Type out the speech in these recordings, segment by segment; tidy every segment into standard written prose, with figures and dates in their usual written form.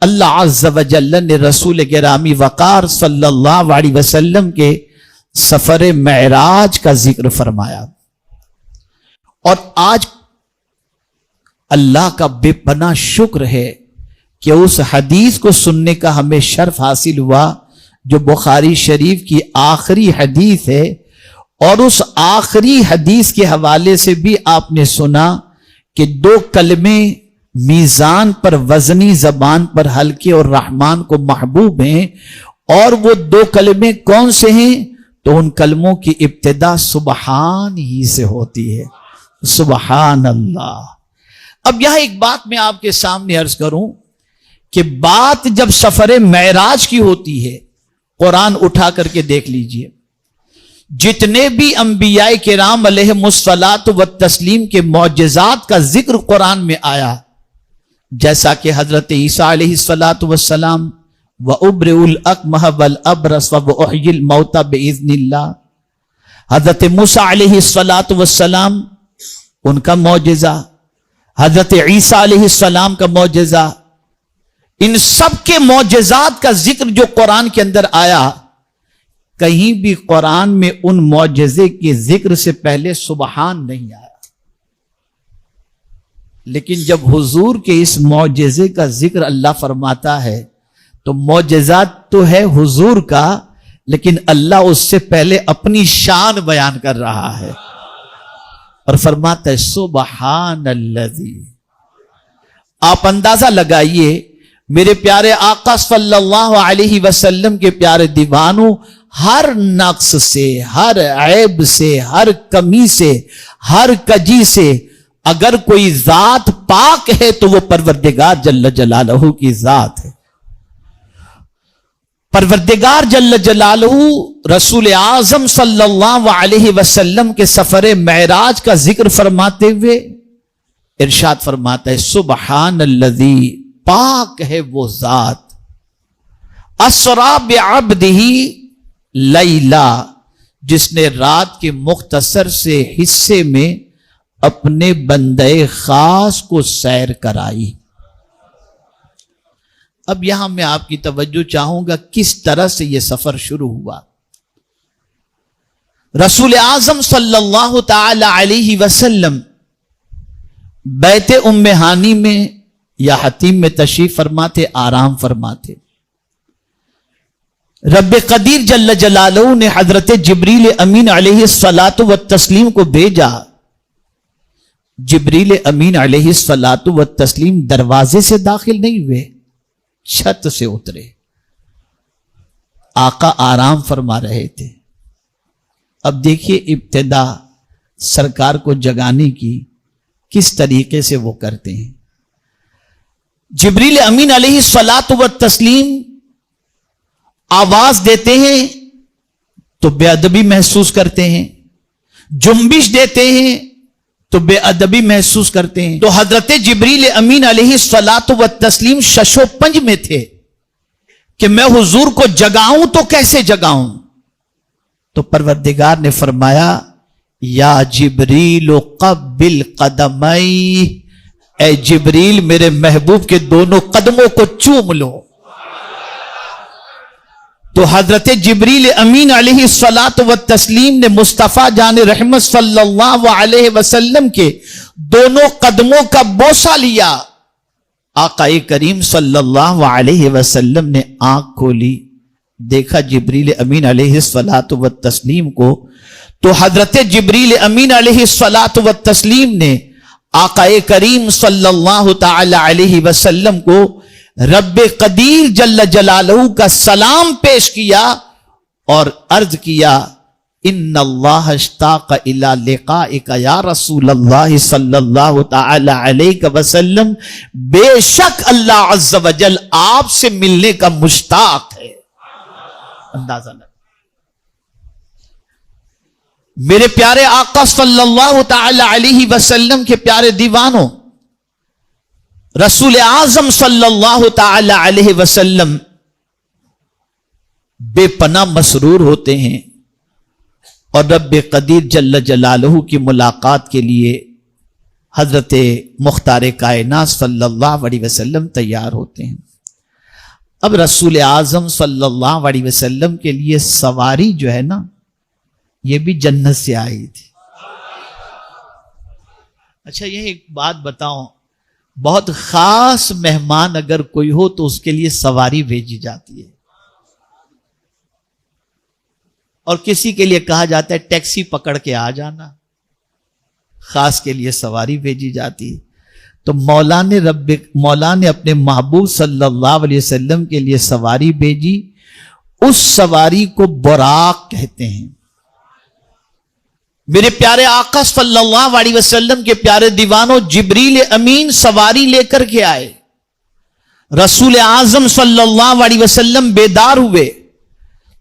اللہ عز و جل نے رسول گرامی وقار صلی اللہ علیہ وسلم کے سفر معراج کا ذکر فرمایا، اور آج اللہ کا بے پناہ شکر ہے کہ اس حدیث کو سننے کا ہمیں شرف حاصل ہوا جو بخاری شریف کی آخری حدیث ہے، اور اس آخری حدیث کے حوالے سے بھی آپ نے سنا کہ 2 کلمے میزان پر وزنی زبان پر ہلکے اور رحمان کو محبوب ہیں، اور وہ 2 کلمے کون سے ہیں؟ تو ان کلموں کی ابتدا سبحان ہی سے ہوتی ہے، سبحان اللہ۔ اب یہاں ایک بات میں آپ کے سامنے عرض کروں کہ بات جب سفر معراج کی ہوتی ہے، قرآن اٹھا کر کے دیکھ لیجئے، جتنے بھی انبیاء کرام علیہم الصلاۃ والتسلیم کے معجزات کا ذکر قرآن میں آیا، جیسا کہ حضرت عیسیٰ علیہ الصلاۃ والسلام وَأُبْرِئُ الْأَكْمَحَ وَالْأَبْرَصَ وَأُحْيِي الْمَوْتَى بِإِذْنِ اللَّهِ، حضرت موسیٰ علیہ الصلاۃ والسلام ان کا معجزہ، حضرت عیسیٰ علیہ السلام کا معجزہ، ان سب کے معجزات کا ذکر جو قرآن کے اندر آیا، کہیں بھی قرآن میں ان معجزے کے ذکر سے پہلے سبحان نہیں آیا۔ لیکن جب حضور کے اس معجزے کا ذکر اللہ فرماتا ہے تو معجزات تو ہے حضور کا، لیکن اللہ اس سے پہلے اپنی شان بیان کر رہا ہے اور فرماتا ہے سبحان الذی۔ آپ اندازہ لگائیے میرے پیارے آقا صلی اللہ علیہ وسلم کے پیارے دیوانوں، ہر نقص سے، ہر عیب سے، ہر کمی سے، ہر کجی سے اگر کوئی ذات پاک ہے تو وہ پروردگار جل جلالہ کی ذات ہے۔ پروردگار جل جلالہ رسول اعظم صلی اللہ علیہ وسلم کے سفر معراج کا ذکر فرماتے ہوئے ارشاد فرماتا ہے سبحان الذی، پاک ہے وہ ذات، اسرا بعبدہ لیلا، جس نے رات کے مختصر سے حصے میں اپنے بندے خاص کو سیر کرائی۔ اب یہاں میں آپ کی توجہ چاہوں گا کس طرح سے یہ سفر شروع ہوا۔ رسول اعظم صلی اللہ تعالی علیہ وسلم بیت ام ہانی میں یا حتیم میں تشریف فرماتے، آرام فرماتے۔ رب قدیر جل جلالہ نے حضرت جبریل امین علیہ الصلاۃ والتسلیم کو بھیجا۔ جبریل امین علیہ الصلاۃ والتسلیم دروازے سے داخل نہیں ہوئے، چھت سے اترے۔ آقا آرام فرما رہے تھے۔ اب دیکھیے ابتدا سرکار کو جگانے کی کس طریقے سے وہ کرتے ہیں۔ جبریل امین علیہ الصلاۃ والتسلیم آواز دیتے ہیں تو بے ادبی محسوس کرتے ہیں، جنبش دیتے ہیں تو بے ادبی محسوس کرتے ہیں۔ تو حضرت جبریل امین علیہ الصلاۃ والتسلیم شش و پنج میں تھے کہ میں حضور کو جگاؤں تو کیسے جگاؤں؟ تو پروردگار نے فرمایا یا جبریل قبل قدمی، اے جبریل میرے محبوب کے دونوں قدموں کو چوم لو۔ تو حضرت جبریل امین علیہ الصلاۃ والتسلیم نے مصطفیٰ جان رحمت صلی اللہ علیہ وسلم کے دونوں قدموں کا بوسہ لیا۔ آقا کریم صلی اللہ علیہ وسلم نے آنکھ کھولی، دیکھا جبریل امین علیہ الصلاۃ والتسلیم کو، تو حضرت جبریل امین علیہ الصلاۃ والتسلیم نے آقا کریم صلی اللہ تعالی علیہ وسلم کو رب قدیر جل جلالہ کا سلام پیش کیا اور عرض کیا ان اللہ اشتاق الی لقائک یا رسول اللہ صلی اللہ تعالی علیہ وسلم، بے شک اللہ عز و جل آپ سے ملنے کا مشتاق ہے۔ اندازہ لگا میرے پیارے آقا صلی اللہ تعالی علیہ وسلم کے پیارے دیوانوں، رسول اعظم صلی اللہ تعالی علیہ وسلم بے پناہ مسرور ہوتے ہیں اور رب قدیر جل جلالہ کی ملاقات کے لیے حضرت مختار کائنات صلی اللہ علیہ وسلم تیار ہوتے ہیں۔ اب رسول اعظم صلی اللہ علیہ وسلم کے لیے سواری جو ہے نا، یہ بھی جنت سے آئی تھی۔ اچھا یہ ایک بات بتاؤں، بہت خاص مہمان اگر کوئی ہو تو اس کے لیے سواری بھیجی جاتی ہے، اور کسی کے لیے کہا جاتا ہے ٹیکسی پکڑ کے آ جانا، خاص کے لیے سواری بھیجی جاتی ہے۔ تو مولا نے اپنے محبوب صلی اللہ علیہ وسلم کے لیے سواری بھیجی، اس سواری کو براق کہتے ہیں۔ میرے پیارے آقا صلی اللہ علیہ وسلم کے پیارے دیوانوں، جبریل امین سواری لے کر کے آئے، رسول اعظم صلی اللہ علیہ وسلم بیدار ہوئے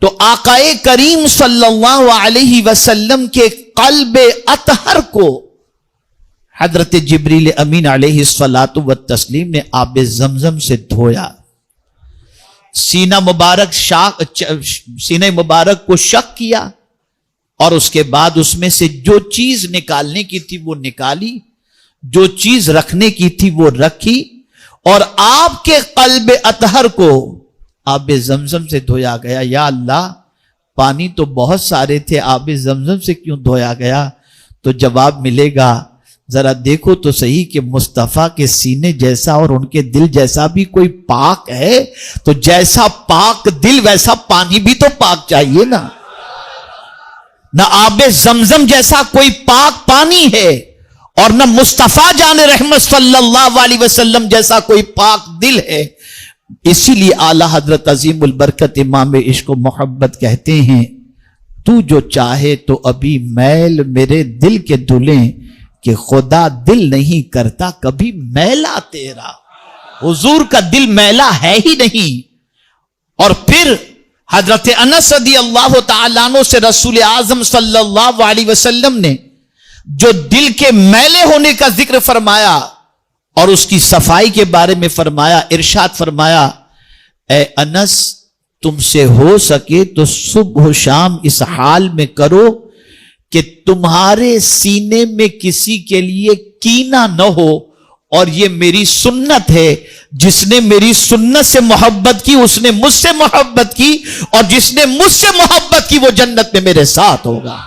تو آقا کریم صلی اللہ علیہ وسلم کے قلب اطہر کو حضرت جبریل امین علیہ الصلاۃ والتسلیم نے آب زمزم سے دھویا، سینہ مبارک کو شق کیا، اور اس کے بعد اس میں سے جو چیز نکالنے کی تھی وہ نکالی، جو چیز رکھنے کی تھی وہ رکھی، اور آپ کے قلب اطہر کو آب زمزم سے دھویا گیا۔ یا اللہ، پانی تو بہت سارے تھے، آب زمزم سے کیوں دھویا گیا؟ تو جواب ملے گا، ذرا دیکھو تو صحیح کہ مصطفیٰ کے سینے جیسا اور ان کے دل جیسا بھی کوئی پاک ہے، تو جیسا پاک دل ویسا پانی بھی تو پاک چاہیے نا۔ نہ آب زمزم جیسا کوئی پاک پانی ہے، اور نہ مصطفیٰ جان رحمت صلی اللہ علیہ وسلم جیسا کوئی پاک دل ہے۔ اسی لیے اعلی حضرت عظیم البرکت امام عشق و محبت کہتے ہیں، تو جو چاہے تو ابھی میل میرے دل کے دھلیں، کہ خدا دل نہیں کرتا کبھی میلا تیرا۔ حضور کا دل میلا ہے ہی نہیں۔ اور پھر حضرت انس رضی اللہ تعالیٰ عنہ سے رسول اعظم صلی اللہ علیہ وسلم نے جو دل کے میلے ہونے کا ذکر فرمایا اور اس کی صفائی کے بارے میں فرمایا، ارشاد فرمایا، اے انس، تم سے ہو سکے تو صبح و شام اس حال میں کرو کہ تمہارے سینے میں کسی کے لیے کینہ نہ ہو، اور یہ میری سنت ہے، جس نے میری سنت سے محبت کی اس نے مجھ سے محبت کی، اور جس نے مجھ سے محبت کی وہ جنت میں میرے ساتھ ہوگا۔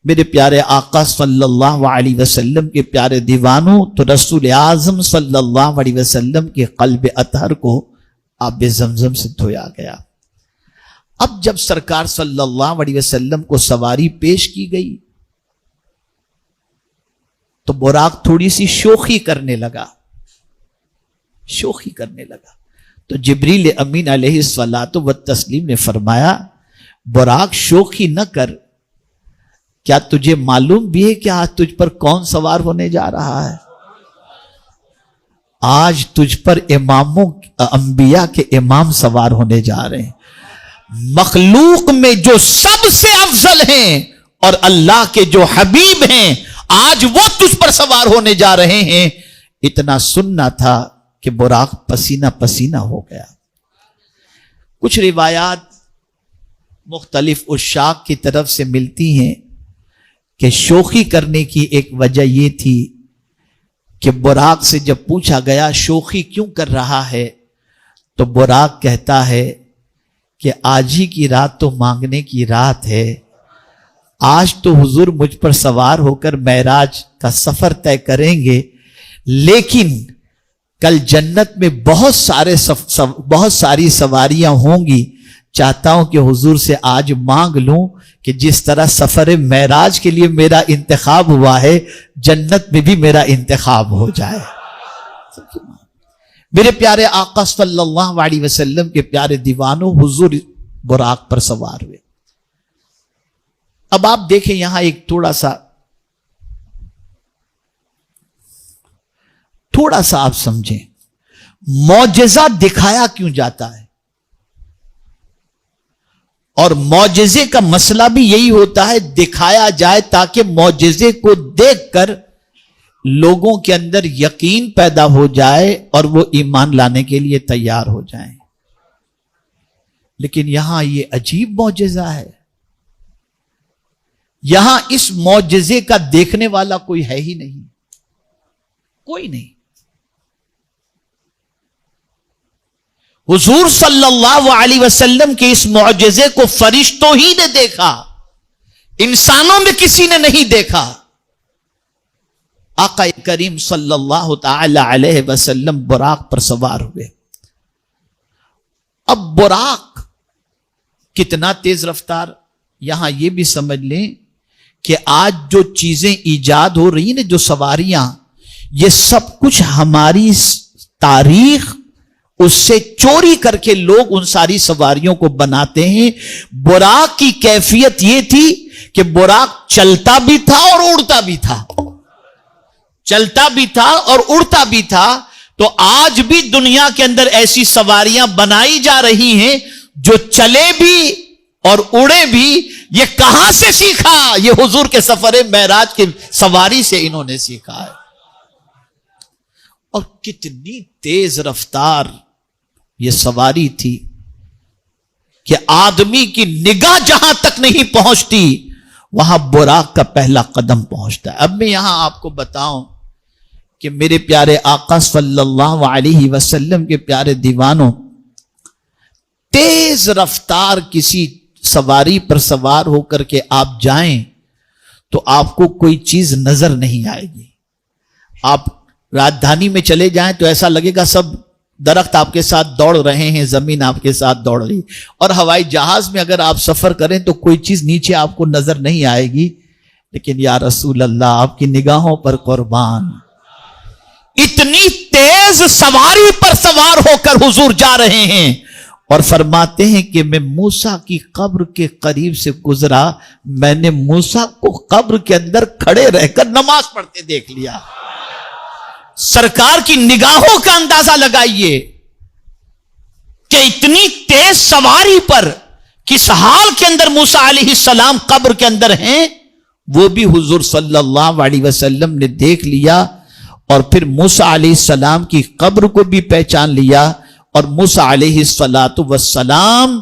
میرے پیارے آقا صلی اللہ علیہ وسلم کے پیارے دیوانوں، تو رسول اعظم صلی اللہ علیہ وسلم کے قلب اطہر کو آب زمزم سے دھویا گیا۔ اب جب سرکار صلی اللہ علیہ وسلم کو سواری پیش کی گئی تو براق تھوڑی سی شوخی کرنے لگا، تو جبریل امین علیہ الصلاۃ والتسلیم نے فرمایا، براق شوخی نہ کر، کیا تجھے معلوم بھی ہے کہ آج تجھ پر کون سوار ہونے جا رہا ہے؟ آج تجھ پر انبیاء کے امام سوار ہونے جا رہے ہیں، مخلوق میں جو سب سے افضل ہیں اور اللہ کے جو حبیب ہیں، آج وہ تجھ پر سوار ہونے جا رہے ہیں۔ اتنا سننا تھا کہ براق پسینہ پسینہ ہو گیا۔ کچھ روایات مختلف عشاق کی طرف سے ملتی ہیں کہ شوخی کرنے کی ایک وجہ یہ تھی کہ براق سے جب پوچھا گیا شوخی کیوں کر رہا ہے، تو براق کہتا ہے کہ آج ہی کی رات تو مانگنے کی رات ہے، آج تو حضور مجھ پر سوار ہو کر معراج کا سفر طے کریں گے، لیکن کل جنت میں بہت ساری سواریاں ہوں گی، چاہتا ہوں کہ حضور سے آج مانگ لوں کہ جس طرح سفر معراج کے لیے میرا انتخاب ہوا ہے، جنت میں بھی میرا انتخاب ہو جائے۔ میرے پیارے آقا صلی اللہ علیہ وسلم کے پیارے دیوانوں، حضور براق پر سوار ہوئے۔ اب آپ دیکھیں یہاں ایک تھوڑا سا آپ سمجھیں، معجزہ دکھایا کیوں جاتا ہے؟ اور معجزے کا مسئلہ بھی یہی ہوتا ہے، دکھایا جائے تاکہ معجزے کو دیکھ کر لوگوں کے اندر یقین پیدا ہو جائے اور وہ ایمان لانے کے لیے تیار ہو جائیں۔ لیکن یہاں یہ عجیب معجزہ ہے، یہاں اس معجزے کا دیکھنے والا کوئی ہے ہی نہیں، کوئی نہیں۔ حضور صلی اللہ علیہ وسلم کے اس معجزے کو فرشتوں ہی نے دیکھا، انسانوں میں کسی نے نہیں دیکھا۔ آقا کریم صلی اللہ تعالی علیہ وسلم براق پر سوار ہوئے۔ اب براق کتنا تیز رفتار، یہاں یہ بھی سمجھ لیں کہ آج جو چیزیں ایجاد ہو رہی ہیں، جو سواریاں، یہ سب کچھ ہماری تاریخ اس سے چوری کر کے لوگ ان ساری سواریوں کو بناتے ہیں۔ براق کی کیفیت یہ تھی کہ براق چلتا بھی تھا اور اڑتا بھی تھا، چلتا بھی تھا اور اڑتا بھی تھا۔ تو آج بھی دنیا کے اندر ایسی سواریاں بنائی جا رہی ہیں جو چلے بھی اور اڑے بھی۔ یہ کہاں سے سیکھا؟ یہ حضور کے سفر معراج کی سواری سے انہوں نے سیکھا ہے۔ اور کتنی تیز رفتار یہ سواری تھی کہ آدمی کی نگاہ جہاں تک نہیں پہنچتی وہاں براق کا پہلا قدم پہنچتا ہے۔ اب میں یہاں آپ کو بتاؤں کہ میرے پیارے آقا صلی اللہ علیہ وسلم کے پیارے دیوانوں، تیز رفتار کسی سواری پر سوار ہو کر کے آپ جائیں تو آپ کو کوئی چیز نظر نہیں آئے گی۔ آپ راجدھانی میں چلے جائیں تو ایسا لگے گا سب درخت آپ کے ساتھ دوڑ رہے ہیں، زمین آپ کے ساتھ دوڑ رہی۔ اور ہوائی جہاز میں اگر آپ سفر کریں تو کوئی چیز نیچے آپ کو نظر نہیں آئے گی، لیکن یا رسول اللہ آپ کی نگاہوں پر قربان، اتنی تیز سواری پر سوار ہو کر حضور جا رہے ہیں اور فرماتے ہیں کہ میں موسیٰ کی قبر کے قریب سے گزرا، میں نے موسیٰ کو قبر کے اندر کھڑے رہ کر نماز پڑھتے دیکھ لیا۔ سرکار کی نگاہوں کا اندازہ لگائیے کہ اتنی تیز سواری پر کس حال کے اندر موسیٰ علیہ السلام قبر کے اندر ہیں، وہ بھی حضور صلی اللہ علیہ وسلم نے دیکھ لیا۔ اور پھر موسیٰ علیہ السلام کی قبر کو بھی پہچان لیا، اور موسیٰ علیہ السلام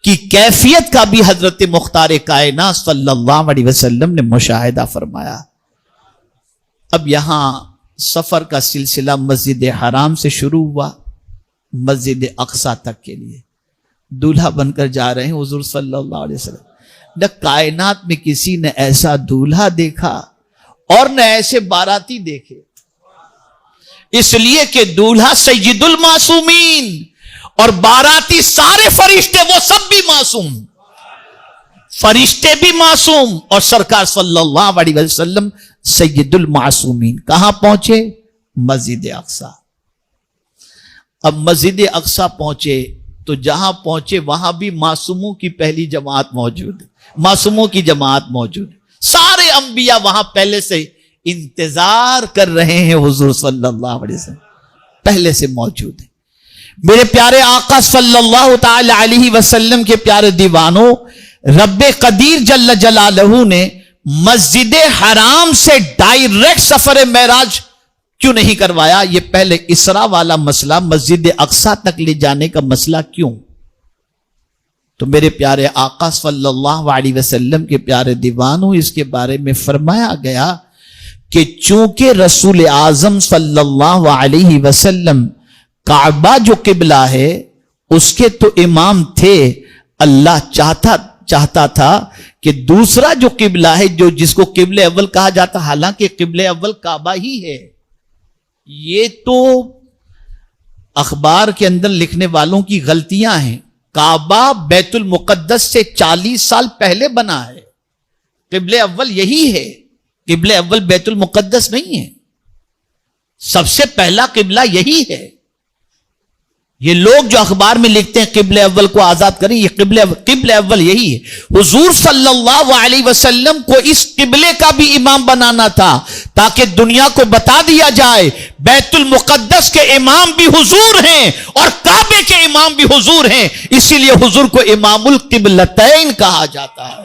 کی کیفیت کا بھی حضرت مختار کائنات صلی اللہ علیہ وسلم نے مشاہدہ فرمایا۔ اب یہاں سفر کا سلسلہ مسجد حرام سے شروع ہوا مسجد اقصیٰ تک کے لیے۔ دولہا بن کر جا رہے ہیں حضور صلی اللہ علیہ وسلم۔ نہ کائنات میں کسی نے ایسا دولہا دیکھا اور نہ ایسے باراتی دیکھے، اس لیے کہ دولہا سید المعصومین اور باراتی سارے فرشتے وہ سب بھی معصوم، فرشتے بھی معصوم اور سرکار صلی اللہ علیہ وسلم سید المعصومین۔ کہاں پہنچے؟ مسجد اقصیٰ۔ اب مسجد اقصیٰ پہنچے تو جہاں پہنچے وہاں بھی معصوموں کی پہلی جماعت موجود ہے، معصوموں کی جماعت موجود ہے۔ سارے انبیاء وہاں پہلے سے انتظار کر رہے ہیں، حضور صلی اللہ علیہ وسلم پہلے سے موجود ہیں۔ میرے پیارے آقا صلی اللہ تعالی علیہ وسلم کے پیارے دیوانوں، رب قدیر جل جلالہ نے مسجد حرام سے ڈائریکٹ سفر معراج کیوں نہیں کروایا؟ یہ پہلے اسراء والا مسئلہ، مسجد اقصیٰ تک لے جانے کا مسئلہ کیوں؟ تو میرے پیارے آقا صلی اللہ علیہ وسلم کے پیارے دیوانوں، اس کے بارے میں فرمایا گیا کہ چونکہ رسول اعظم صلی اللہ علیہ وسلم کعبہ جو قبلہ ہے اس کے تو امام تھے، اللہ چاہتا تھا کہ دوسرا جو قبلہ ہے جس کو قبل اول کہا جاتا، حالانکہ قبل اول کعبہ ہی ہے، یہ تو اخبار کے اندر لکھنے والوں کی غلطیاں ہیں۔ کعبہ بیت المقدس سے 40 سال پہلے بنا ہے، قبل اول یہی ہے، قبل اول بیت المقدس نہیں ہے، سب سے پہلا قبلہ یہی ہے۔ یہ لوگ جو اخبار میں لکھتے ہیں قبل اول کو آزاد کریں، یہ قبل اول یہی ہے۔ حضور صلی اللہ علیہ وسلم کو اس قبلے کا بھی امام بنانا تھا تاکہ دنیا کو بتا دیا جائے بیت المقدس کے امام بھی حضور ہیں اور کعبے کے امام بھی حضور ہیں، اسی لیے حضور کو امام القبلتین کہا جاتا ہے۔